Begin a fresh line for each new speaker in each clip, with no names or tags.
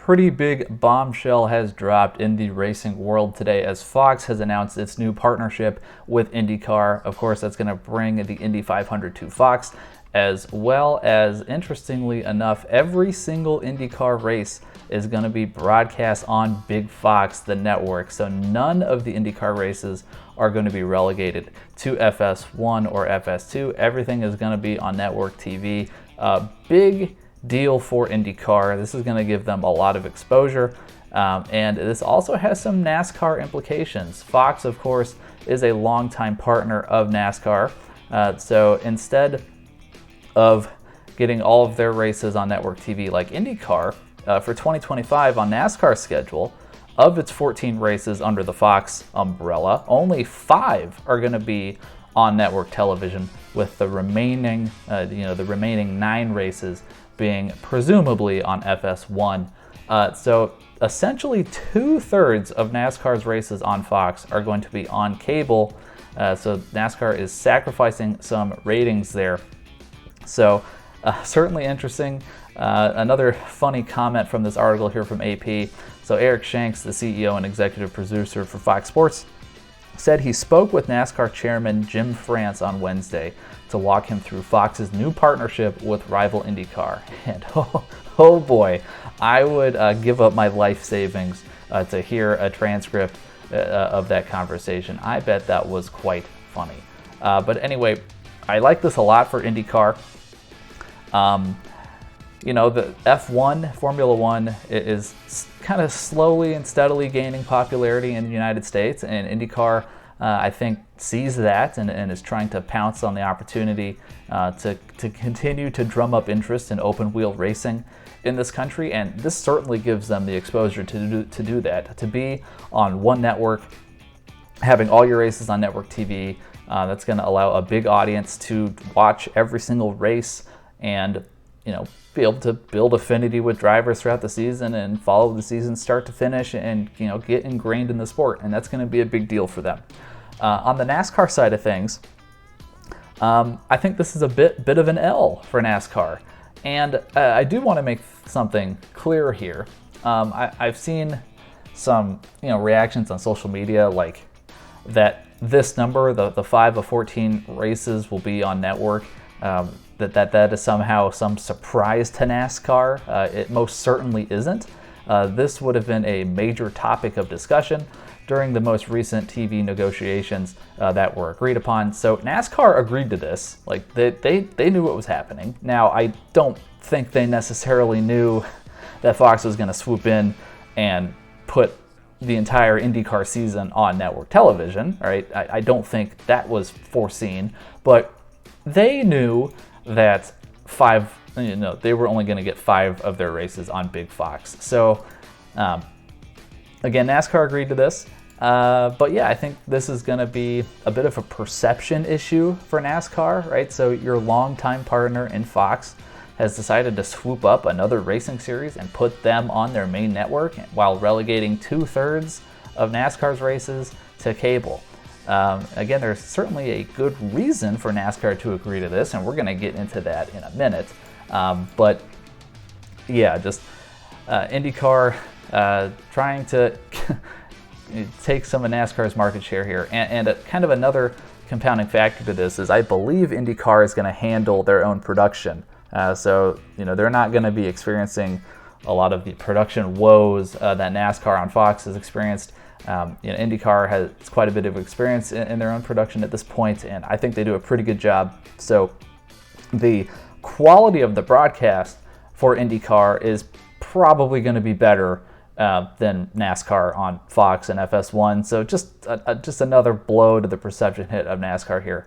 pretty big bombshell has dropped in the racing world today as Fox has announced its new partnership with IndyCar. Of course, that's going to bring the Indy 500 to Fox, as well as, interestingly enough, every single IndyCar race is going to be broadcast on Big Fox, the network. So none of the IndyCar races are going to be relegated to FS1 or FS2. Everything is going to be on network TV. Big deal for IndyCar. This is going to give them a lot of exposure. And this also has some NASCAR implications. Fox, of course, is a longtime partner of NASCAR. So instead of getting all of their races on network TV like IndyCar, for 2025 on NASCAR's schedule, of its 14 races under the Fox umbrella, only 5 are going to be on network television, with the remaining, the remaining 9 races being presumably on FS1. So essentially 2/3 of NASCAR's races on Fox are going to be on cable. So NASCAR is sacrificing some ratings there. So certainly interesting. Another funny comment from this article here from AP. So Eric Shanks, the CEO and executive producer for Fox Sports, said he spoke with NASCAR chairman Jim France on Wednesday to walk him through Fox's new partnership with rival IndyCar. And oh boy, I would give up my life savings to hear a transcript of that conversation. I bet that was quite funny. But anyway, I like this a lot for IndyCar. The F1, Formula One, is kind of slowly and steadily gaining popularity in the United States, and IndyCar, I think, sees that and is trying to pounce on the opportunity to continue to drum up interest in open-wheel racing in this country, and this certainly gives them the exposure to do that, to be on one network, having all your races on network TV. That's going to allow a big audience to watch every single race and be able to build affinity with drivers throughout the season and follow the season start to finish and get ingrained in the sport, and that's going to be a big deal for them. On the NASCAR side of things, I think this is a bit of an L for NASCAR, and I do want to make something clear here. I've seen some reactions on social media like that this number, the 5 of 14 races, will be on network. That is somehow some surprise to NASCAR. It most certainly isn't. This would have been a major topic of discussion during the most recent TV negotiations that were agreed upon. So NASCAR agreed to this. Like they knew what was happening. Now, I don't think they necessarily knew that Fox was going to swoop in and put the entire IndyCar season on network television, right? I don't think that was foreseen, but they knew that they were only going to get 5 of their races on Big Fox. So, again, NASCAR agreed to this. But yeah, I think this is going to be a bit of a perception issue for NASCAR, right? So your longtime partner in Fox has decided to swoop up another racing series and put them on their main network while relegating 2/3 of NASCAR's races to cable. Again, there's certainly a good reason for NASCAR to agree to this, and we're going to get into that in a minute. But yeah, just IndyCar trying to take some of NASCAR's market share here. And kind of another compounding factor to this is I believe IndyCar is going to handle their own production. So they're not going to be experiencing a lot of the production woes that NASCAR on Fox has experienced. IndyCar has quite a bit of experience in their own production at this point, and I think they do a pretty good job. So the quality of the broadcast for IndyCar is probably going to be better than NASCAR on Fox and FS1. So just another blow to the perception hit of NASCAR here.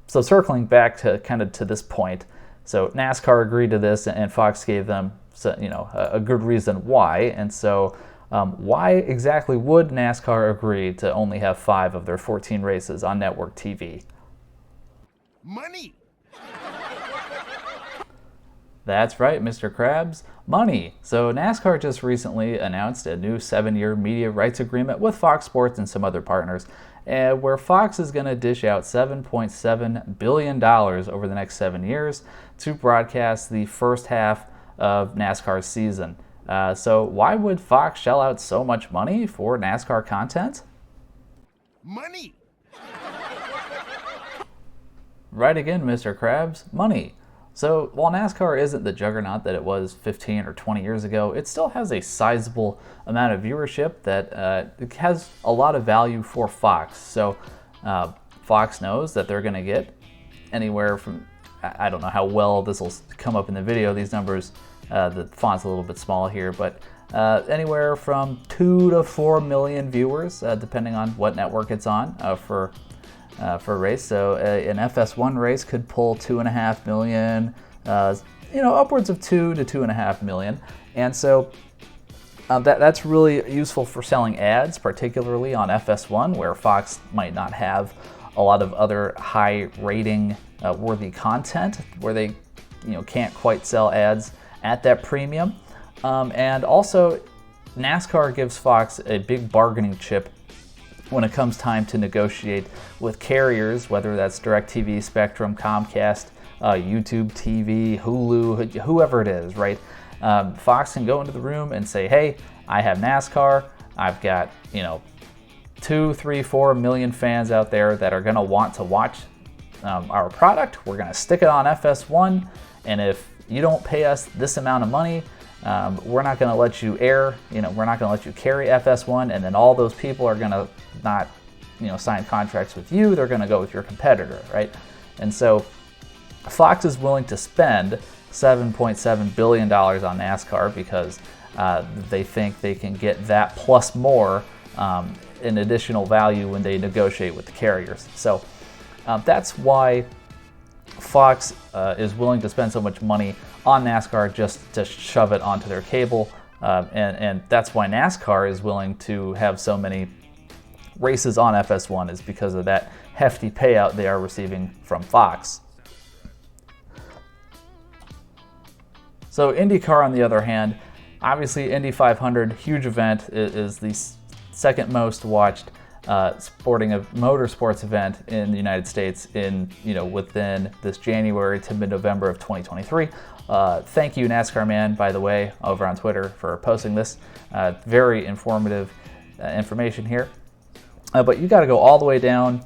So circling back to this point, so NASCAR agreed to this, and Fox gave them a good reason why, and so. Why exactly would NASCAR agree to only have 5 of their 14 races on network TV?
Money!
That's right, Mr. Krabs. Money. So NASCAR just recently announced a new 7-year media rights agreement with Fox Sports and some other partners, where Fox is going to dish out $7.7 billion over the next 7 years to broadcast the first half of NASCAR's season. So why would Fox shell out so much money for NASCAR content?
Money.
Right again, Mr. Krabs, money. So while NASCAR isn't the juggernaut that it was 15 or 20 years ago, it still has a sizable amount of viewership that has a lot of value for Fox. So Fox knows that they're going to get anywhere from, I don't know how well this will come up in the video, these numbers, the font's a little bit small here, but anywhere from 2 to 4 million viewers, depending on what network it's on for a race. So an FS1 race could pull 2.5 million, upwards of 2 to 2.5 million. And so that's really useful for selling ads, particularly on FS1, where Fox might not have a lot of other high rating worthy content, where they can't quite sell ads at that premium. And also, NASCAR gives Fox a big bargaining chip when it comes time to negotiate with carriers, whether that's DirecTV, Spectrum, Comcast, YouTube TV, Hulu, whoever it is, right? Fox can go into the room and say, hey, I have NASCAR, I've got 2, 3, 4 million fans out there that are gonna want to watch our product. We're gonna stick it on FS1, and if you don't pay us this amount of money, we're not going to let you air, we're not going to let you carry FS1, and then all those people are going to not, sign contracts with you. They're going to go with your competitor, right? And so Fox is willing to spend $7.7 billion on NASCAR because they think they can get that plus more in additional value when they negotiate with the carriers. So that's why Fox is willing to spend so much money on NASCAR just to shove it onto their cable, and that's why NASCAR is willing to have so many races on FS1, is because of that hefty payout they are receiving from Fox. So IndyCar, on the other hand, obviously Indy 500, huge event, is the second most watched motorsports event in the United States within this January to mid-November of 2023. Thank you, NASCAR Man, by the way, over on Twitter for posting this. Very informative information here. But you got to go all the way down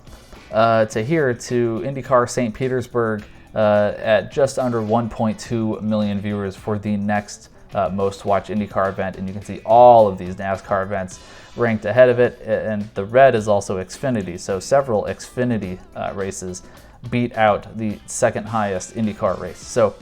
to here to IndyCar St. Petersburg at just under 1.2 million viewers for the next most watched IndyCar event, and you can see all of these NASCAR events ranked ahead of it, and the red is also Xfinity, so several Xfinity races beat out the second highest IndyCar race. So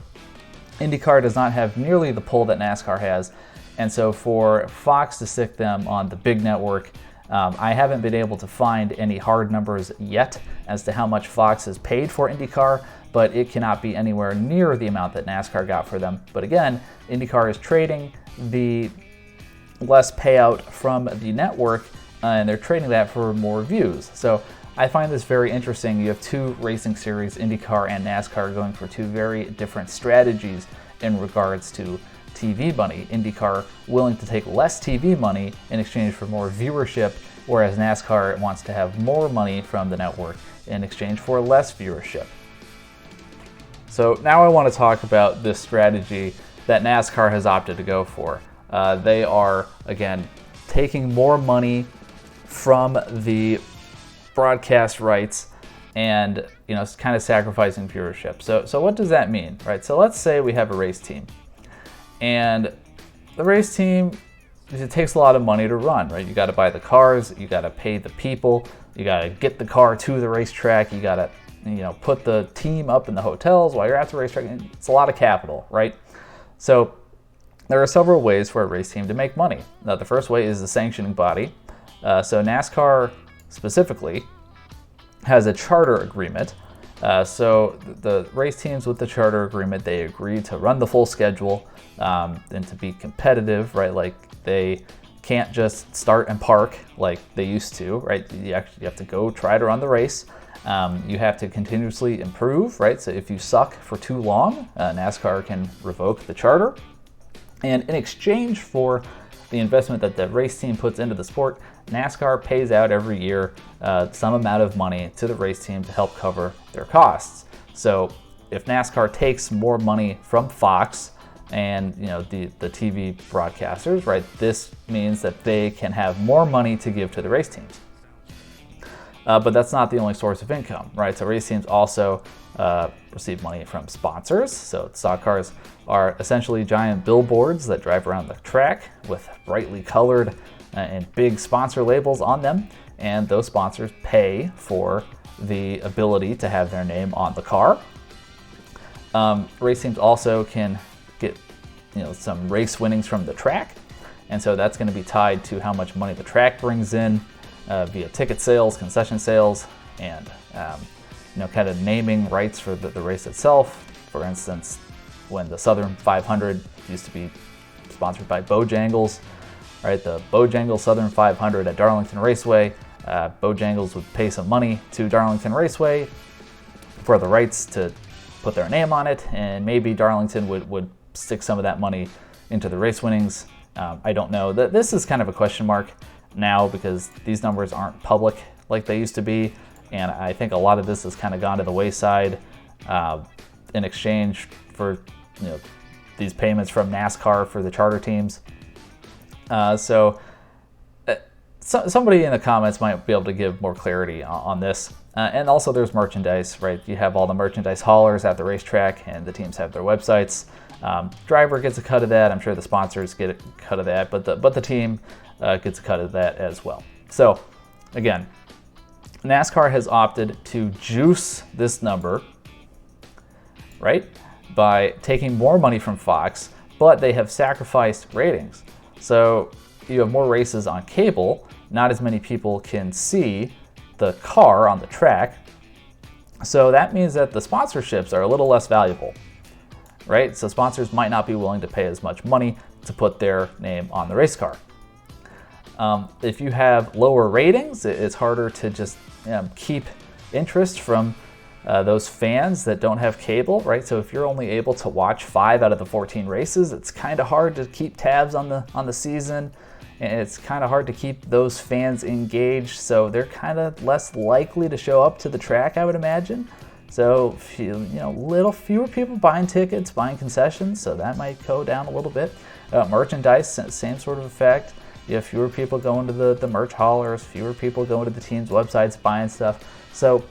IndyCar does not have nearly the pull that NASCAR has, and so for Fox to stick them on the big network, I haven't been able to find any hard numbers yet as to how much Fox has paid for IndyCar, but it cannot be anywhere near the amount that NASCAR got for them. But again, IndyCar is trading the less payout from the network, and they're trading that for more views. So I find this very interesting. You have two racing series, IndyCar and NASCAR, going for two very different strategies in regards to TV money. IndyCar willing to take less TV money in exchange for more viewership, whereas NASCAR wants to have more money from the network in exchange for less viewership. So now I want to talk about this strategy that NASCAR has opted to go for. They are, again, taking more money from the broadcast rights and kind of sacrificing viewership. So what does that mean, right? So let's say we have a race team, and the race team, it takes a lot of money to run, right? You got to buy the cars, you got to pay the people, you got to get the car to the racetrack, you got to put the team up in the hotels while you're at the racetrack. It's a lot of capital, right? So there are several ways for a race team to make money. Now, the first way is the sanctioning body. So NASCAR specifically has a charter agreement. So the race teams with the charter agreement, they agree to run the full schedule and to be competitive, right? Like they can't just start and park like they used to, right? You have to go try to run the race. You have to continuously improve, right? So if you suck for too long, NASCAR can revoke the charter. And in exchange for the investment that the race team puts into the sport, NASCAR pays out every year some amount of money to the race team to help cover their costs. So if NASCAR takes more money from Fox, and the TV broadcasters, right? This means that they can have more money to give to the race teams. But that's not the only source of income, right? So race teams also receive money from sponsors. So stock cars are essentially giant billboards that drive around the track with brightly colored and big sponsor labels on them. And those sponsors pay for the ability to have their name on the car. Race teams also can get some race winnings from the track. And so that's going to be tied to how much money the track brings in via ticket sales, concession sales, and kind of naming rights for the race itself. For instance, when the Southern 500 used to be sponsored by Bojangles, right? The Bojangles Southern 500 at Darlington Raceway, Bojangles would pay some money to Darlington Raceway for the rights to put their name on it, and maybe Darlington would stick some of that money into the race winnings. I don't know. This is kind of a question mark now because these numbers aren't public like they used to be, and I think a lot of this has kind of gone to the wayside in exchange for these payments from NASCAR for the charter teams. So somebody in the comments might be able to give more clarity on this. And also there's merchandise, right? You have all the merchandise haulers at the racetrack, and the teams have their websites. Driver gets a cut of that. I'm sure the sponsors get a cut of that, but the team gets a cut of that as well. So again, NASCAR has opted to juice this number, right, by taking more money from Fox, but they have sacrificed ratings. So you have more races on cable, not as many people can see the car on the track. So that means that the sponsorships are a little less valuable, right? So sponsors might not be willing to pay as much money to put their name on the race car. If you have lower ratings, it's harder to just keep interest from those fans that don't have cable, right? So if you're only able to watch 5 out of the 14 races, it's kind of hard to keep tabs on the season, and it's kind of hard to keep those fans engaged. So they're kind of less likely to show up to the track, I would imagine. So little fewer people buying tickets, buying concessions, so that might go down a little bit. Merchandise, same sort of effect. You have fewer people going to the merch haulers, fewer people going to the team's websites buying stuff. So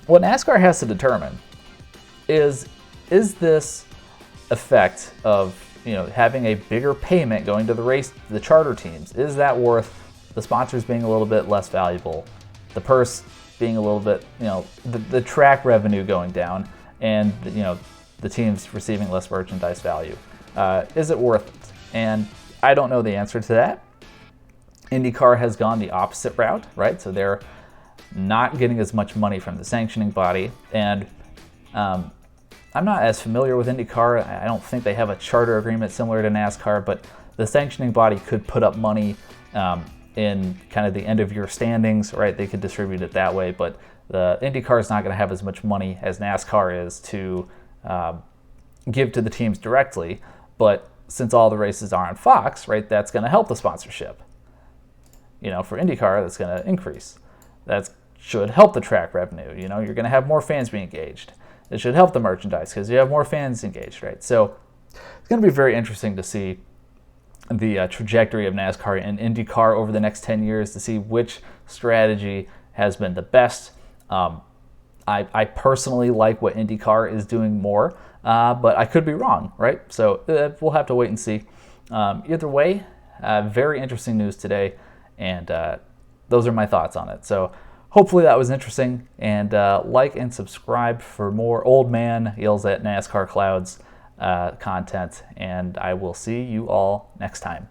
what NASCAR has to determine is this effect of having a bigger payment going to the charter teams, is that worth the sponsors being a little bit less valuable, the purse being a little bit, the track revenue going down, and the teams receiving less merchandise value? Is it worth it? And I don't know the answer to that. IndyCar has gone the opposite route, right? So they're not getting as much money from the sanctioning body, and I'm not as familiar with IndyCar. I don't think they have a charter agreement similar to NASCAR, but the sanctioning body could put up money in kind of the end of year standings, right? They could distribute it that way, but the IndyCar is not going to have as much money as NASCAR is to give to the teams directly. But since all the races are on Fox, right, that's going to help the sponsorship. For IndyCar, that's going to increase. That should help the track revenue. You're going to have more fans being engaged. It should help the merchandise because you have more fans engaged, right? So it's going to be very interesting to see the trajectory of NASCAR and IndyCar over the next 10 years to see which strategy has been the best. I personally like what IndyCar is doing more, but I could be wrong, right? So we'll have to wait and see. Either way, very interesting news today, and those are my thoughts on it. So hopefully that was interesting, and like and subscribe for more Old Man Yells at NASCAR Clouds content, and I will see you all next time.